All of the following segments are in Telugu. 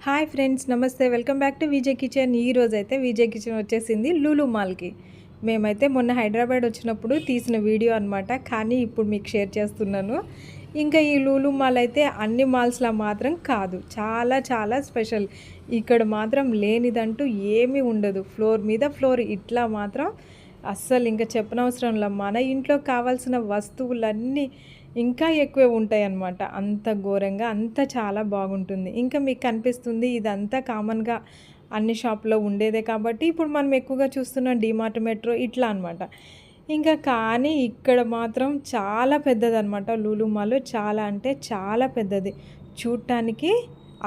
హాయ్ ఫ్రెండ్స్, నమస్తే. Welcome back to Vijay kitchen. ఈరోజైతే విజయ్ కిచెన్ వచ్చేసింది లులు మాల్కి. మేమైతే మొన్న హైదరాబాద్ వచ్చినప్పుడు తీసిన వీడియో అనమాట, కానీ ఇప్పుడు మీకు షేర్ చేస్తున్నాను. ఇంకా ఈ లులు మాల్ అయితే అన్ని మాల్స్లా మాత్రం కాదు, చాలా చాలా స్పెషల్. ఇక్కడ మాత్రం లేనిదంటూ ఏమీ ఉండదు. ఫ్లోర్ మీద ఫ్లోర్ ఇట్లా మాత్రం అస్సలు ఇంకా చెప్పనవసరంలా మన ఇంట్లో కావాల్సిన వస్తువులన్నీ ఇంకా ఎక్కువే ఉంటాయి అన్నమాట. అంత ఘోరంగా అంత చాలా బాగుంటుంది. ఇంకా మీకు కనిపిస్తుంది ఇదంతా కామన్గా అన్ని షాప్లో ఉండేదే కాబట్టి ఇప్పుడు మనం ఎక్కువగా చూస్తున్న డీమార్ట్, మెట్రో ఇట్లా అనమాట. ఇంకా కానీ ఇక్కడ మాత్రం చాలా పెద్దదనమాట. లులు మాల్ చాలా అంటే చాలా పెద్దది. చూడటానికి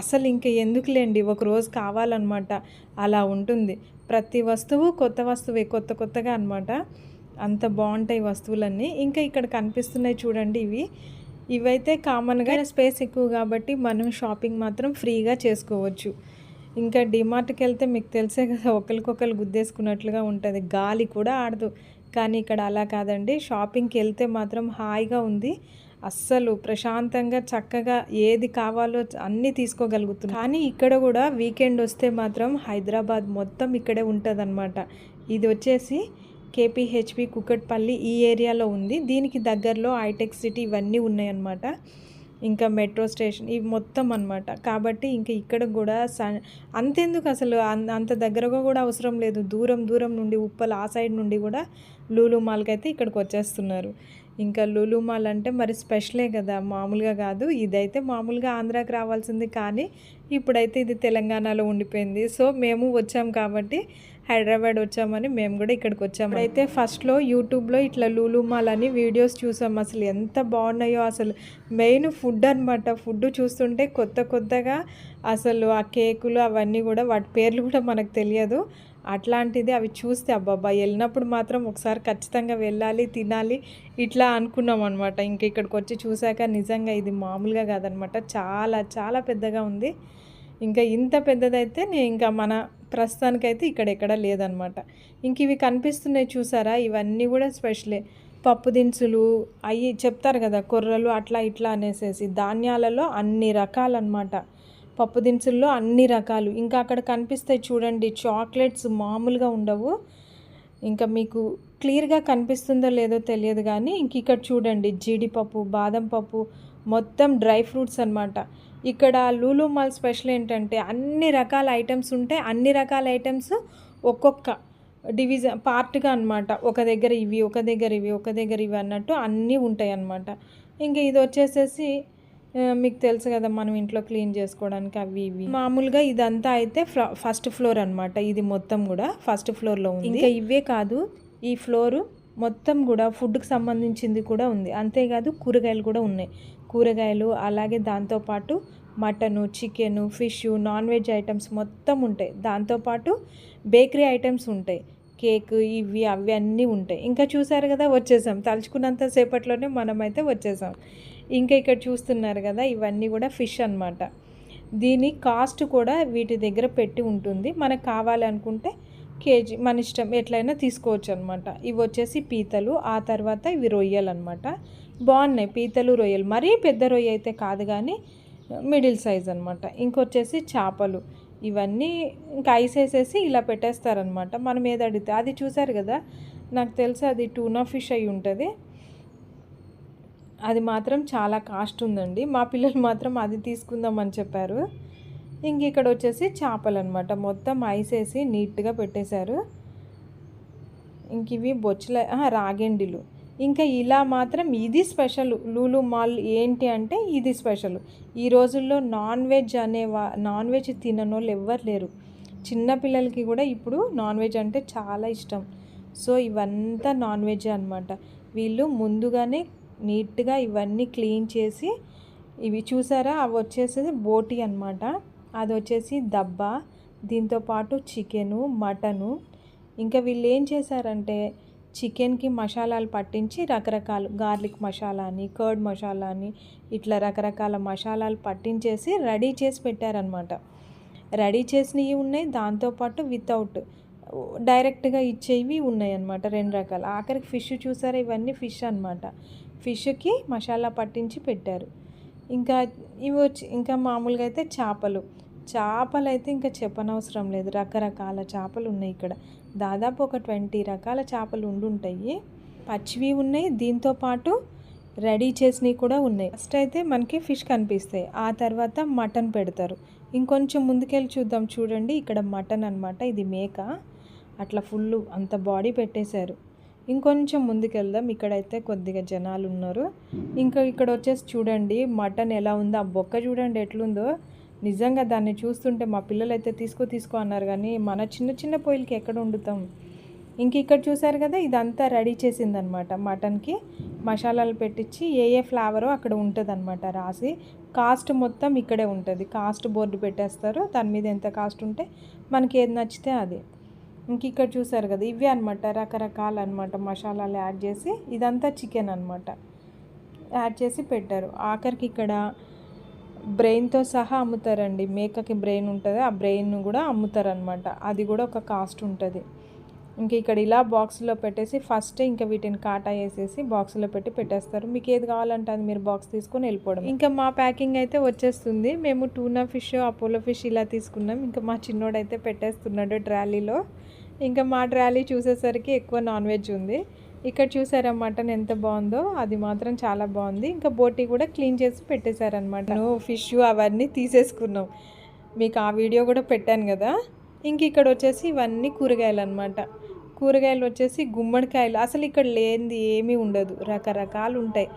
అసలు ఇంక ఎందుకులేండి, ఒకరోజు కావాలన్నమాట అలా ఉంటుంది. ప్రతి వస్తువు కొత్త వస్తువే, కొత్త కొత్తగా అనమాట. అంత బాగుంటాయి వస్తువులన్నీ. ఇంకా ఇక్కడ కనిపిస్తున్నాయి చూడండి, ఇవైతే కామన్గా స్పేస్ ఎక్కువ కాబట్టి మనం షాపింగ్ మాత్రం ఫ్రీగా చేసుకోవచ్చు. ఇంకా డిమార్ట్కి వెళ్తే మీకు తెలిసే కదా, ఒకరికొకరు గుద్దేసుకున్నట్లుగా ఉంటుంది, గాలి కూడా ఆడదు. కానీ ఇక్కడ అలా కాదండి, షాపింగ్కి వెళ్తే మాత్రం హాయిగా ఉంది. అస్సలు ప్రశాంతంగా చక్కగా ఏది కావాలో అన్నీ తీసుకోగలుగుతుంది. కానీ ఇక్కడ కూడా వీకెండ్ వస్తే మాత్రం హైదరాబాద్ మొత్తం ఇక్కడే ఉంటుందన్నమాట. ఇది వచ్చేసి కేపీహెచ్పి కుకట్పల్లి ఈ ఏరియాలో ఉంది. దీనికి దగ్గరలో హైటెక్ సిటీ ఇవన్నీ ఉన్నాయన్నమాట. ఇంకా మెట్రో స్టేషన్ ఇవి మొత్తం అనమాట. కాబట్టి ఇంకా ఇక్కడ కూడా అంతెందుకు అసలు అంత దగ్గరగా కూడా అవసరం లేదు. దూరం దూరం నుండి ఉప్పల్ ఆ సైడ్ నుండి కూడా లులు మాల్కి అయితే ఇక్కడికి వచ్చేస్తున్నారు. ఇంకా లులు మాల్ అంటే మరి స్పెషలే కదా, మామూలుగా కాదు. ఇదైతే మామూలుగా ఆంధ్రాకి రావాల్సింది, కానీ ఇప్పుడైతే ఇది తెలంగాణలో ఉండిపోయింది. సో మేము వచ్చాం కాబట్టి హైదరాబాద్ వచ్చామని మేము కూడా ఇక్కడికి వచ్చాము. అయితే ఫస్ట్లో యూట్యూబ్లో ఇట్లా లులు మాల్ అని వీడియోస్ చూసాం. అసలు ఎంత బాగున్నాయో, అసలు మెయిన్ ఫుడ్ అనమాట. ఫుడ్ చూస్తుంటే కొత్త కొత్తగా అసలు ఆ కేకులు అవన్నీ కూడా వాటి పేర్లు కూడా మనకు తెలియదు. అట్లాంటిది అవి చూస్తే అబ్బాబ్బా, వెళ్ళినప్పుడు మాత్రం ఒకసారి ఖచ్చితంగా వెళ్ళాలి, తినాలి ఇట్లా అనుకున్నాం అనమాట. ఇంక ఇక్కడికి వచ్చి చూశాక నిజంగా ఇది మామూలుగా కాదనమాట, చాలా చాలా పెద్దగా ఉంది. ఇంకా ఇంత పెద్దదైతే ఇంకా మన ప్రస్తుతానికైతే ఇక్కడ ఎక్కడ లేదనమాట. ఇంక ఇవి కనిపిస్తున్నాయి చూసారా, ఇవన్నీ కూడా స్పెషలే. పప్పు దినుసులు అవి చెప్తారు కదా, కొర్రలు అట్లా ఇట్లా అనేసేసి, ధాన్యాలలో అన్ని రకాలన్నమాట. పప్పు దినుసుల్లో అన్ని రకాలు. ఇంకా అక్కడ కనిపిస్తాయి చూడండి చాక్లెట్స్, మామూలుగా ఉండవు. ఇంకా మీకు క్లియర్గా కనిపిస్తుందో లేదో తెలియదు, కానీ ఇంక ఇక్కడ చూడండి జీడిపప్పు, బాదం పప్పు, మొత్తం డ్రై ఫ్రూట్స్ అనమాట. ఇక్కడ లులు మాల్ స్పెషల్ ఏంటంటే అన్ని రకాల ఐటమ్స్ ఉంటాయి. అన్ని రకాల ఐటమ్స్ ఒక్కొక్క డివిజన్ పార్ట్గా అనమాట. ఒక దగ్గర ఇవి, ఒక దగ్గర ఇవి, ఒక దగ్గర ఇవి అన్నట్టు అన్నీ ఉంటాయి అన్నమాట. ఇంకా ఇది వచ్చేసేసి మీకు తెలుసు కదా, మనం ఇంట్లో క్లీన్ చేసుకోవడానికి అవి ఇవి. మామూలుగా ఇదంతా అయితే ఫస్ట్ ఫ్లోర్ అనమాట. ఇది మొత్తం కూడా ఫస్ట్ ఫ్లోర్లో ఉంది. ఇంకా ఇవే కాదు, ఈ ఫ్లోరు మొత్తం కూడా ఫుడ్కి సంబంధించింది కూడా ఉంది. అంతేకాదు కూరగాయలు కూడా ఉన్నాయి. కూరగాయలు అలాగే దాంతోపాటు mutton, chicken, fish, non veg items మొత్తం ఉంటాయి. దాంతోపాటు బేకరీ ఐటమ్స్ ఉంటాయి, కేక్ ఇవి అవి అన్నీ ఉంటాయి. ఇంకా చూసారు కదా, వచ్చేసాం. తలుచుకున్నంత సేపట్లోనే మనమైతే వచ్చేసాం. ఇంకా ఇక్కడ చూస్తున్నారు కదా, ఇవన్నీ కూడా ఫిష్ అనమాట. దీని కాస్ట్ కూడా వీటి దగ్గర పెట్టి ఉంటుంది. మనకు కావాలి అనుకుంటే కేజీ మన ఇష్టం ఎట్లయినా తీసుకోవచ్చు అనమాట. ఇవి వచ్చేసి పీతలు, ఆ తర్వాత ఇవి రొయ్యలు అనమాట. బాగున్నాయి పీతలు, రొయ్యలు. మరీ పెద్ద రొయ్య అయితే కాదు, కానీ మిడిల్ సైజ్ అనమాట. ఇంకొచ్చేసి చేపలు, ఇవన్నీ ఇంకా ఐస్ వేసేసి ఇలా పెట్టేస్తారనమాట. మనం ఏది అడిగితే అది. చూసారు కదా, నాకు తెలిసి అది టూనా ఫిష్ అయి ఉంటుంది. అది మాత్రం చాలా కాస్ట్ ఉందండి. మా పిల్లలు మాత్రం అది తీసుకుందామని చెప్పారు. ఇంక ఇక్కడ వచ్చేసి చేపలు అనమాట. మొత్తం ఐస్ వేసి నీట్గా పెట్టేశారు. ఇంక ఇవి బొచ్చుల రాగెండిలు. ఇంకా ఇలా మాత్రం ఇది స్పెషల్ లులు మాల్. ఏంటి అంటే ఇది స్పెషల్. ఈ రోజుల్లో నాన్ వెజ్ తినని వాళ్ళు ఎవ్వరు లేరు. చిన్నపిల్లలకి కూడా ఇప్పుడు నాన్ వెజ్ అంటే చాలా ఇష్టం. సో ఇవంతా నాన్ వెజ్ అనమాట. వీళ్ళు ముందుగానే నీట్గా ఇవన్నీ క్లీన్ చేసి, ఇవి చూసారా, అవి వచ్చేసి బోటి అనమాట. అది వచ్చేసి దబ్బా, దీంతోపాటు చికెను, మటను. ఇంకా వీళ్ళు ఏం చేశారంటే చికెన్కి మసాలాలు పట్టించి రకరకాల గార్లిక్ మసాలా అని, కర్డ్ మసాలా అని, ఇట్లా రకరకాల మసాలాలు పట్టించేసి రెడీ చేసి పెట్టారనమాట. రెడీ చేసినవి ఉన్నాయి, దాంతోపాటు వితౌట్ డైరెక్ట్గా ఇచ్చేవి ఉన్నాయి అన్నమాట. 2 రకాలు. ఆఖరికి ఫిష్ చూసారా, ఇవన్నీ ఫిష్ అనమాట. ఫిష్కి మసాలా పట్టించి పెట్టారు. ఇంకా ఇవి వచ్చి ఇంకా మామూలుగా అయితే చేపలు. చేపలైతే ఇంకా చెప్పనవసరం లేదు. రకరకాల చేపలు ఉన్నాయి ఇక్కడ. దాదాపు ఒక 20 రకాల చేపలు ఉండుంటాయి. పచ్చివి ఉన్నాయి, దీంతో పాటు రెడీ చేసినవి కూడా ఉన్నాయి. ఫస్ట్ అయితే మనకి ఫిష్ కనిపిస్తాయి, ఆ తర్వాత మటన్ పెడతారు. ఇంకొంచెం ముందుకెళ్ళి చూద్దాం. చూడండి, ఇక్కడ మటన్ అనమాట, ఇది మేక. అట్లా ఫుల్ అంత బాడీ పెట్టేశారు. ఇంకొంచెం ముందుకెళ్దాం, ఇక్కడైతే కొద్దిగా జనాలు ఉన్నారు. ఇంకా ఇక్కడ వచ్చేసి చూడండి మటన్ ఎలా ఉందో, ఆ బొక్క చూడండి ఎట్లుందో. నిజంగా దాన్ని చూస్తుంటే మా పిల్లలు అయితే తీసుకో అన్నారు, కానీ మన చిన్న చిన్న పొయ్యిలకి ఎక్కడ వండుతాం. ఇంక ఇక్కడ చూసారు కదా, ఇదంతా రెడీ చేసిందనమాట. మటన్కి మసాలాలు పెట్టించి ఏ ఫ్లేవరో అక్కడ ఉంటుంది అనమాట రాసి. కాస్ట్ మొత్తం ఇక్కడే ఉంటుంది, కాస్ట్ బోర్డు పెట్టేస్తారు, దాని మీద ఎంత కాస్ట్ ఉంటే మనకి ఏది నచ్చితే అది. ఇంక ఇక్కడ చూసారు కదా, ఇవే అనమాట రకరకాల అనమాట మసాలాలు యాడ్ చేసి, ఇదంతా చికెన్ అనమాట యాడ్ చేసి పెట్టారు. ఆఖరికి ఇక్కడ బ్రెయిన్తో సహా అమ్ముతారండి. మేకకి బ్రెయిన్ ఉంటుంది, ఆ బ్రెయిన్ కూడా అమ్ముతారనమాట. అది కూడా ఒక కాస్ట్ ఉంటుంది. ఇంక ఇక్కడ ఇలా బాక్స్లో పెట్టేసి ఫస్ట్ ఇంకా వీటిని కాటా వేసేసి బాక్స్లో పెట్టి పెట్టేస్తారు. మీకు ఏది కావాలంటే అది మీరు బాక్స్ తీసుకొని వెళ్ళిపోవడం. ఇంకా మా ప్యాకింగ్ అయితే వచ్చేస్తుంది. మేము టూనా ఫిష్, అపోలో ఫిష్ ఇలా తీసుకున్నాం. ఇంకా మా చిన్నోడైతే పెట్టేస్తున్నాడు ట్రాలీలో. ఇంకా మా ట్రాలీ చూసేసరికి ఎక్కువ నాన్ వెజ్ ఉంది. ఇక్కడ చూసారా మటన్ ఎంత బాగుందో, అది మాత్రం చాలా బాగుంది. ఇంకా బోటీ కూడా క్లీన్ చేసి పెట్టేశారనమాట. ఫిష్ అవన్నీ తీసేసుకున్నాం, మీకు ఆ వీడియో కూడా పెట్టాను కదా. ఇంక ఇక్కడ వచ్చేసి ఇవన్నీ కూరగాయలు అనమాట. కూరగాయలు వచ్చేసి గుమ్మడికాయలు, అసలు ఇక్కడ లేనిది ఏమీ ఉండదు, రకరకాలు ఉంటాయి.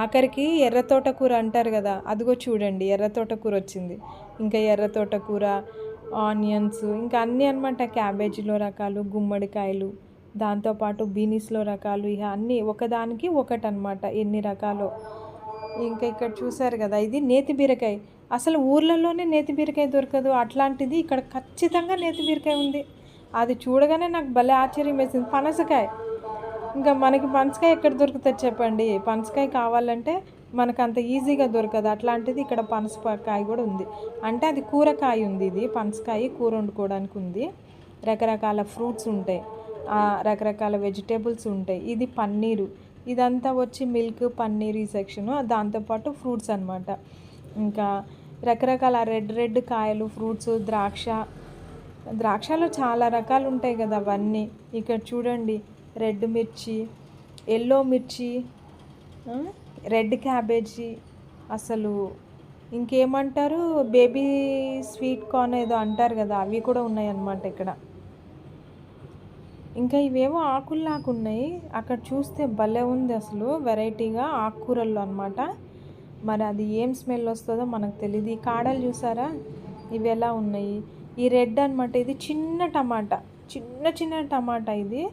ఆఖరికి ఎర్ర తోటకూర అంటారు కదా, అదిగో చూడండి ఎర్ర తోటకూర వచ్చింది. ఇంకా ఎర్ర తోటకూర, ఆనియన్స్, ఇంకా అన్నీ అనమాట. క్యాబేజీలో రకాలు, గుమ్మడికాయలు, దాంతోపాటు బీనీస్లో రకాలు, ఇక అన్నీ ఒకదానికి ఒకటి అనమాట, ఎన్ని రకాలు. ఇంకా ఇక్కడ చూసారు కదా, ఇది నేతి బీరకాయ. అసలు ఊర్లలోనే నేతి బీరకాయ దొరకదు, అట్లాంటిది ఇక్కడ ఖచ్చితంగా నేతి బీరకాయ ఉంది. అది చూడగానే నాకు భలే ఆశ్చర్యం వేసింది. పనసకాయ, ఇంకా మనకి పనసకాయ ఎక్కడ దొరుకుతుంది చెప్పండి. పనసకాయ కావాలంటే మనకు అంత ఈజీగా దొరకదు, అట్లాంటిది ఇక్కడ పనసకాయ కూడా ఉంది. అంటే అది కూరకాయ ఉంది, ఇది పనసకాయ కూర వండుకోవడానికి ఉంది. రకరకాల ఫ్రూట్స్ ఉంటాయి, రకరకాల వెజిటేబుల్స్ ఉంటాయి. ఇది పన్నీరు, ఇదంతా వచ్చి మిల్క్ పన్నీర్ ఈ సెక్షను, దాంతోపాటు ఫ్రూట్స్ అనమాట. ఇంకా రకరకాల రెడ్ కాయలు, ఫ్రూట్స్, ద్రాక్షలో చాలా రకాలు ఉంటాయి కదా అవన్నీ. ఇక్కడ చూడండి, రెడ్ మిర్చి, ఎల్లో మిర్చి, రెడ్ క్యాబేజీ, అసలు ఇంకేమంటారు బేబీ స్వీట్ కార్న్ ఏదో అంటారు కదా, అవి కూడా ఉన్నాయన్నమాట ఇక్కడ. ఇంకా ఇవేవో ఆకుల్లాగా ఉన్నాయి, అక్కడ చూస్తే భలే ఉంది అసలు, వెరైటీగా ఆకుకూరల్లో అనమాట. మరి అది ఏం స్మెల్ వస్తుందో మనకు తెలియదు. ఈ కాడలు చూసారా, ఇవి ఎలా ఉన్నాయి. ఈ రెడ్ అనమాట, ఇది చిన్న టమాటా, చిన్న టమాటా, ఇది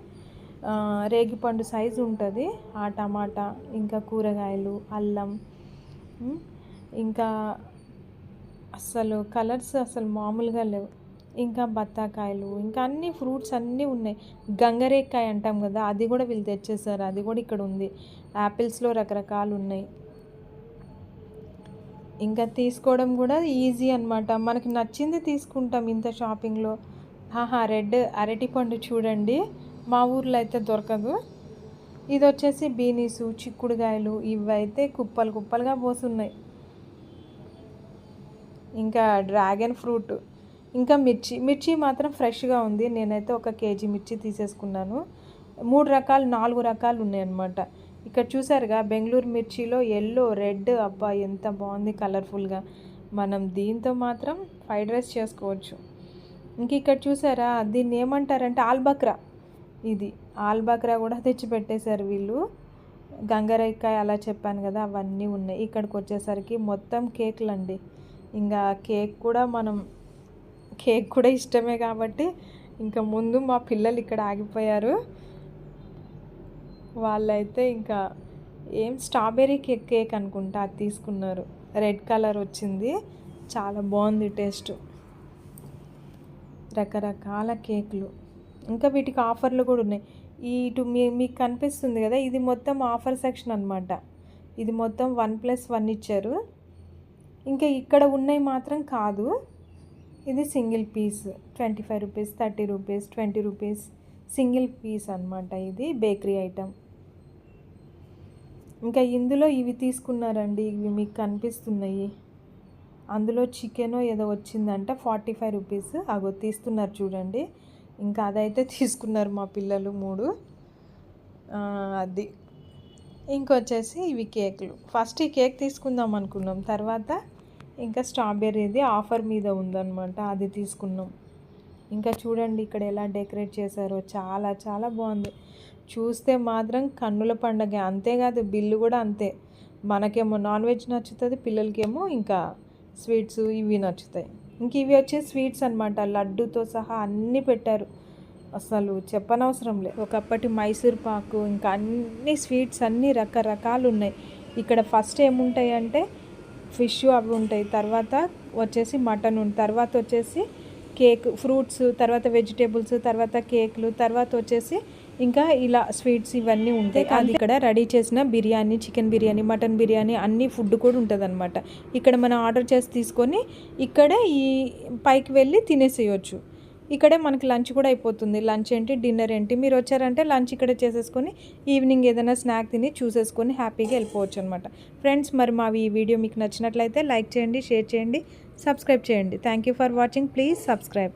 రేగిపండు సైజు ఉంటుంది ఆ టమాటా. ఇంకా కూరగాయలు, అల్లం, ఇంకా అసలు కలర్స్ అసలు మామూలుగా లేవు. ఇంకా బత్తాకాయలు, ఇంకా అన్ని ఫ్రూట్స్ అన్నీ ఉన్నాయి. గంగరేకాయ అంటాం కదా, అది కూడా వీళ్ళు తెచ్చేసారు, అది కూడా ఇక్కడ ఉంది. యాపిల్స్లో రకరకాలు ఉన్నాయి. ఇంకా తీసుకోవడం కూడా ఈజీ అనమాట, మనకి నచ్చింది తీసుకుంటాం ఇంత షాపింగ్లో. రెడ్ అరటిపండు చూడండి, మా ఊర్లో అయితే దొరకదు. ఇది వచ్చేసి బీనీసు, చిక్కుడుకాయలు, ఇవైతే కుప్పలుగా పోసున్నాయి. ఇంకా డ్రాగన్ ఫ్రూట్, ఇంకా మిర్చి మాత్రం ఫ్రెష్గా ఉంది. నేనైతే 1 కేజీ మిర్చి తీసేసుకున్నాను. 4 రకాలు ఉన్నాయన్నమాట. ఇక్కడ చూసారుగా, బెంగళూరు మిర్చిలో ఎల్లో, రెడ్, అబ్బా ఎంత బాగుంది కలర్ఫుల్గా. మనం దీంతో మాత్రం ఫ్రైడ్ రైస్ చేసుకోవచ్చు. ఇంక ఇక్కడ చూసారా, దీన్ని ఏమంటారంటే ఆల్బక్రా, ఇది ఆల్బక్రా కూడా తెచ్చి పెట్టేశారు వీళ్ళు. గంగరేకాయ అలా చెప్పాను కదా, అవన్నీ ఉన్నాయి. ఇక్కడికి వచ్చేసరికి మొత్తం కేకులు అండి. ఇంకా కేక్ కూడా ఇష్టమే కాబట్టి ఇంకా ముందు మా పిల్లలు ఇక్కడ ఆగిపోయారు. వాళ్ళైతే ఇంకా స్ట్రాబెర్రీ కేక్ అనుకుంటా, అది తీసుకున్నారు. రెడ్ కలర్ వచ్చింది, చాలా బాగుంది టేస్ట్. రకరకాల కేకులు, ఇంకా వీటికి ఆఫర్లు కూడా ఉన్నాయి. ఇటు మీకు కనిపిస్తుంది కదా, ఇది మొత్తం ఆఫర్ సెక్షన్ అనమాట. ఇది మొత్తం 1+1 ఇచ్చారు. ఇంకా ఇక్కడ ఉన్నాయి మాత్రం కాదు, ఇది single piece 25 rupees, 30 rupees, 20 rupees single piece అనమాట. ఇది బేకరీ ఐటమ్. ఇంకా ఇందులో ఇవి తీసుకున్నారండి, ఇవి మీకు కనిపిస్తున్నాయి. అందులో చికెన్ ఏదో వచ్చిందంట 45 రూపీస్. అగో తీస్తున్నారు చూడండి. ఇంకా అదైతే తీసుకున్నారు మా పిల్లలు 3. అది ఇంకొచ్చేసి ఇవి కేకులు. ఫస్ట్ ఈ కేక్ తీసుకుందాం అనుకున్నాం, తర్వాత ఇంకా స్ట్రాబెర్రీది ఆఫర్ మీద ఉందన్నమాట, అది తీసుకున్నాం. ఇంకా చూడండి ఇక్కడ ఎలా డెకరేట్ చేశారో, చాలా చాలా బాగుంది. చూస్తే మాత్రం కన్నుల పండగ. అంతేకాదు బిల్లు కూడా అంతే. మనకేమో నాన్ వెజ్ నచ్చుతుంది, పిల్లలకేమో ఇంకా స్వీట్స్ ఇవి నచ్చుతాయి. ఇంక ఇవి వచ్చే స్వీట్స్ అనమాట, లడ్డుతో సహా అన్నీ పెట్టారు, అసలు చెప్పనవసరం లేదు. ఒకప్పటి మైసూర్ పాకు, ఇంకా అన్ని స్వీట్స్ అన్నీ రకరకాలు ఉన్నాయి. ఇక్కడ ఫస్ట్ ఏముంటాయి అంటే ఫిష్ అవి ఉంటాయి, తర్వాత వచ్చేసి మటన్ ఉంటుంది, తర్వాత వచ్చేసి కేక్, ఫ్రూట్స్, తర్వాత వెజిటేబుల్స్, తర్వాత కేకులు, తర్వాత వచ్చేసి ఇంకా ఇలా స్వీట్స్ ఇవన్నీ ఉంటాయి. అది ఇక్కడ రెడీ చేసిన బిర్యానీ, చికెన్ బిర్యానీ, మటన్ బిర్యానీ అన్ని ఫుడ్ కూడా ఉంటుంది అనమాట. ఇక్కడ మనం ఆర్డర్ చేసి తీసుకొని ఇక్కడే ఈ పైకి వెళ్ళి తినేసేయచ్చు. ఇక్కడే మనకి లంచ్ కూడా అయిపోతుంది. లంచ్ ఏంటి, డిన్నర్ ఏంటి, మీరు వచ్చారంటే లంచ్ ఇక్కడే చేసేసుకొని ఈవినింగ్ ఏదైనా స్నాక్ తిని చూసేసుకొని హ్యాపీగా వెళ్ళిపోవచ్చు అనమాట. ఫ్రెండ్స్, మరి మా ఈ వీడియో మీకు నచ్చినట్లయితే లైక్ చేయండి, షేర్ చేయండి, సబ్స్క్రైబ్ చేయండి. Thank you for watching. Please subscribe.